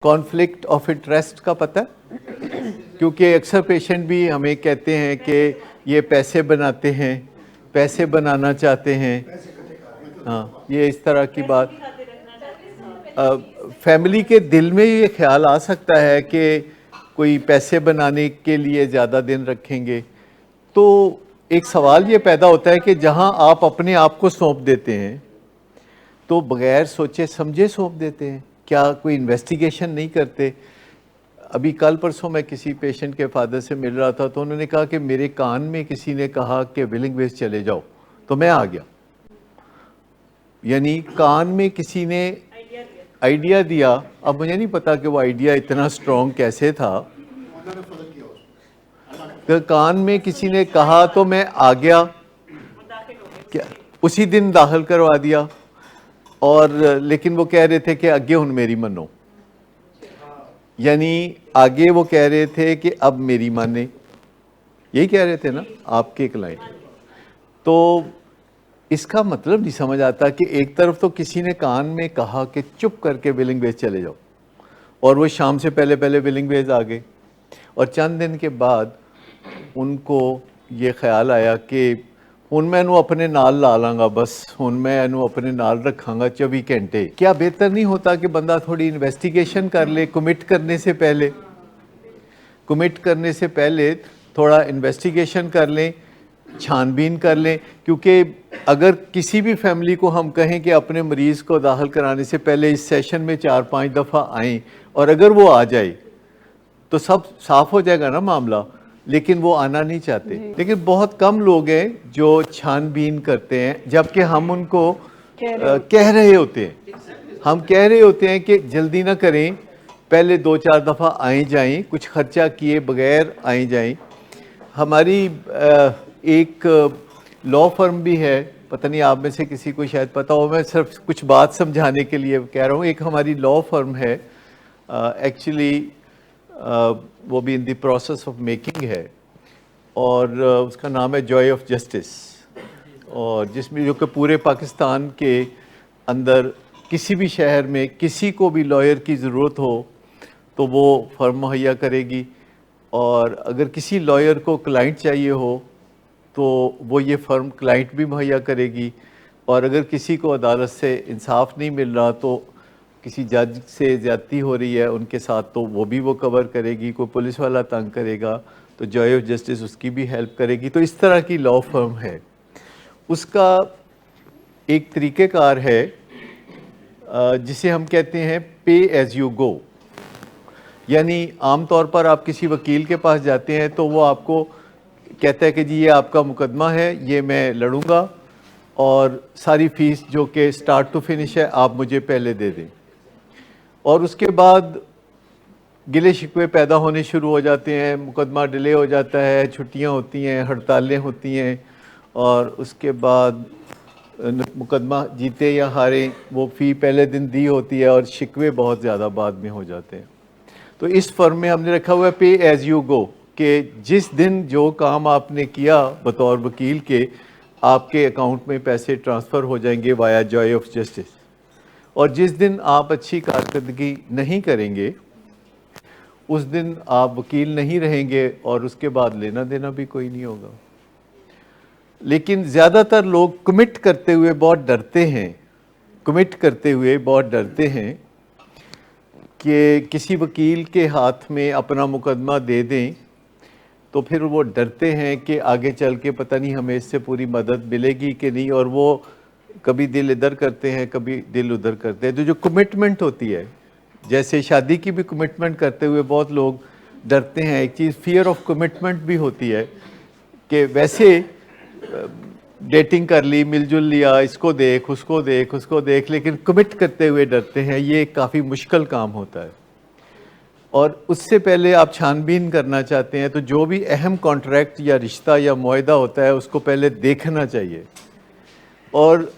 Conflict of interest का पता है? क्योंकि अक्सर पेशेंट भी हमें कहते हैं कि ये पैसे बनाते हैं, पैसे बनाना चाहते हैं, हाँ, ये इस तरह की बात। फैमिली के दिल में ये ख्याल आ सकता है कि कोई पैसे बनाने के लिए ज़्यादा दिन रखेंगे, तो एक सवाल ये पैदा होता है कि जहाँ आप अपने आप को सौंप देते हैं तो बगैर सोचे समझे सौंप देते हैं, क्या कोई इन्वेस्टिगेशन नहीं करते? अभी कल परसों मैं किसी पेशेंट के फादर से मिल रहा था तो उन्होंने कहा कि मेरे कान में किसी ने कहा कि विलिंग वेस्ट चले जाओ, तो मैं आ गया। यानी कान में किसी ने आइडिया दिया, अब मुझे नहीं पता कि वो आइडिया इतना स्ट्रॉन्ग कैसे था, तो कान में किसी ने कहा तो मैं आ गया, क्या उसी दिन दाखिल करवा दिया। और लेकिन वो कह रहे थे कि आगे हुन मेरी मनो, यानी आगे वो कह रहे थे कि अब मेरी माने, यही कह रहे थे ना आपके क्लाइंट। तो इसका मतलब नहीं समझ आता कि एक तरफ तो किसी ने कान में कहा कि चुप करके विलिंग वेज चले जाओ, और वो शाम से पहले पहले विलिंग वेज आ गए, और चंद दिन के बाद उनको ये ख्याल आया कि हुन मैं इनू अपने नाल ला लांगा, बस हुन मैं इनू अपने नाल रखांगा 24 घंटे। क्या बेहतर नहीं होता कि बंदा थोड़ी इन्वेस्टिगेशन कर ले कमिट करने से पहले? कमिट करने से पहले थोड़ा इन्वेस्टिगेशन कर लें, छानबीन कर लें, क्योंकि अगर किसी भी फैमिली को हम कहें कि अपने मरीज़ को दाखिल कराने से पहले इस सेशन में 4-5 दफ़ा आएँ, और अगर वो आ जाए तो सब साफ़ हो जाएगा ना मामला, लेकिन वो आना नहीं चाहते। लेकिन बहुत कम लोग हैं जो छानबीन करते हैं, जबकि हम उनको कह रहे होते हैं, हम कह रहे होते हैं कि जल्दी ना करें, पहले 2-4 दफ़ा आए जाएं, कुछ खर्चा किए बगैर आए जाएं। हमारी एक लॉ फर्म भी है, पता नहीं आप में से किसी को शायद पता हो, मैं सिर्फ कुछ बात समझाने के लिए कह रहा हूँ। एक हमारी लॉ फर्म है, एक्चुअली वो भी in the process of making है, और उसका नाम है जॉय ऑफ जस्टिस, और जिसमें जो कि पूरे पाकिस्तान के अंदर किसी भी शहर में किसी को भी लॉयर की ज़रूरत हो तो वो फर्म मुहैया करेगी, और अगर किसी लॉयर को क्लाइंट चाहिए हो तो वो ये फर्म क्लाइंट भी मुहैया करेगी, और अगर किसी को अदालत से इंसाफ नहीं मिल रहा, तो किसी जज से ज़्यादती हो रही है उनके साथ, तो वो भी वो कवर करेगी। कोई पुलिस वाला तंग करेगा तो जॉय ऑफ जस्टिस उसकी भी हेल्प करेगी। तो इस तरह की लॉ फर्म है। उसका एक तरीक़ेकार है जिसे हम कहते हैं पे एज़ यू गो, यानी आम तौर पर आप किसी वकील के पास जाते हैं तो वो आपको कहता है कि जी ये आपका मुकदमा है, ये मैं लड़ूंगा, और सारी फ़ीस जो कि स्टार्ट टू फिनिश है आप मुझे पहले दे दें। और उसके बाद गिले शिकवे पैदा होने शुरू हो जाते हैं, मुकदमा डिले हो जाता है, छुट्टियां होती हैं, हड़तालें होती हैं, और उसके बाद मुकदमा जीते या हारे वो फ़ी पहले दिन दी होती है, और शिकवे बहुत ज़्यादा बाद में हो जाते हैं। तो इस फर्म में हमने रखा हुआ है पे एज़ यू गो, कि जिस दिन जो काम आपने किया बतौर वकील के, आपके अकाउंट में पैसे ट्रांसफ़र हो जाएंगे वाया जॉय ऑफ जस्टिस, और जिस दिन आप अच्छी कारकर्दगी नहीं करेंगे उस दिन आप वकील नहीं रहेंगे, और उसके बाद लेना देना भी कोई नहीं होगा। लेकिन ज़्यादातर लोग कमिट करते हुए बहुत डरते हैं, कमिट करते हुए बहुत डरते हैं कि किसी वकील के हाथ में अपना मुकदमा दे दें, तो फिर वो डरते हैं कि आगे चल के पता नहीं हमें इससे पूरी मदद मिलेगी कि नहीं, और वो कभी दिल इधर करते हैं कभी दिल उधर करते हैं। तो जो कमिटमेंट होती है, जैसे शादी की भी कमिटमेंट करते हुए बहुत लोग डरते हैं। एक चीज़ फियर ऑफ कमिटमेंट भी होती है कि वैसे डेटिंग कर ली, मिलजुल लिया, इसको देख उसको देख उसको देख, लेकिन कमिट करते हुए डरते हैं। ये काफ़ी मुश्किल काम होता है, और उससे पहले आप छानबीन करना चाहते हैं तो जो भी अहम कॉन्ट्रैक्ट या रिश्ता या मुआहदा होता है उसको पहले देखना चाहिए, और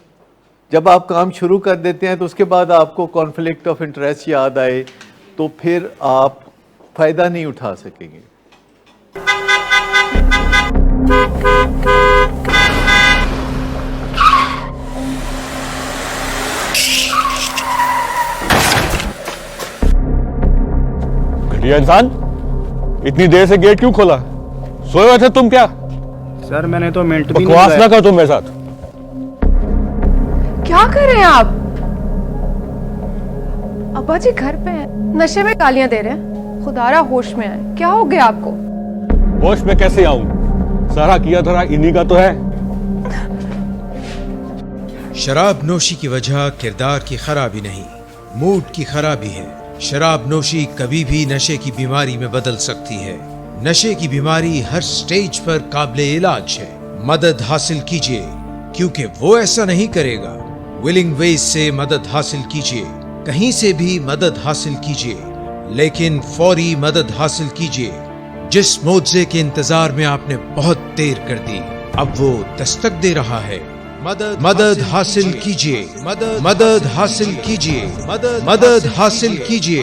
जब आप काम शुरू कर देते हैं तो उसके बाद आपको कॉन्फ्लिक्ट ऑफ इंटरेस्ट याद आए तो फिर आप फ़ायदा नहीं उठा सकेंगे। ये इंसान इतनी देर से गेट क्यों खोला? सोए हुए थे तुम क्या? सर मैंने तो मिनट भी नहीं बकवास लगाया। ना कर तुम मेरे साथ। क्या कर रहे हैं आप? अब्बा जी घर पे हैं, नशे में गालियां दे रहे हैं। खुदारा होश में आए, क्या हो गया आपको? होश में कैसे आऊं? सारा किया धरा इन्हीं का तो है। शराब नोशी की वजह किरदार की खराबी नहीं, मूड की खराबी है। शराब नोशी कभी भी नशे की बीमारी में बदल सकती है। नशे की बीमारी हर स्टेज पर काबिले इलाज है। मदद हासिल कीजिए, क्योंकि वो ऐसा नहीं करेगा। विलिंग वेज से मदद हासिल कीजिए, कहीं से भी मदद हासिल कीजिए, लेकिन फौरी मदद हासिल कीजिए। जिस मुआवजे के इंतजार में आपने बहुत देर कर दी, अब वो दस्तक दे रहा है। मदद हासिल कीजिए, मदद हासिल कीजिए, मदद हासिल कीजिए।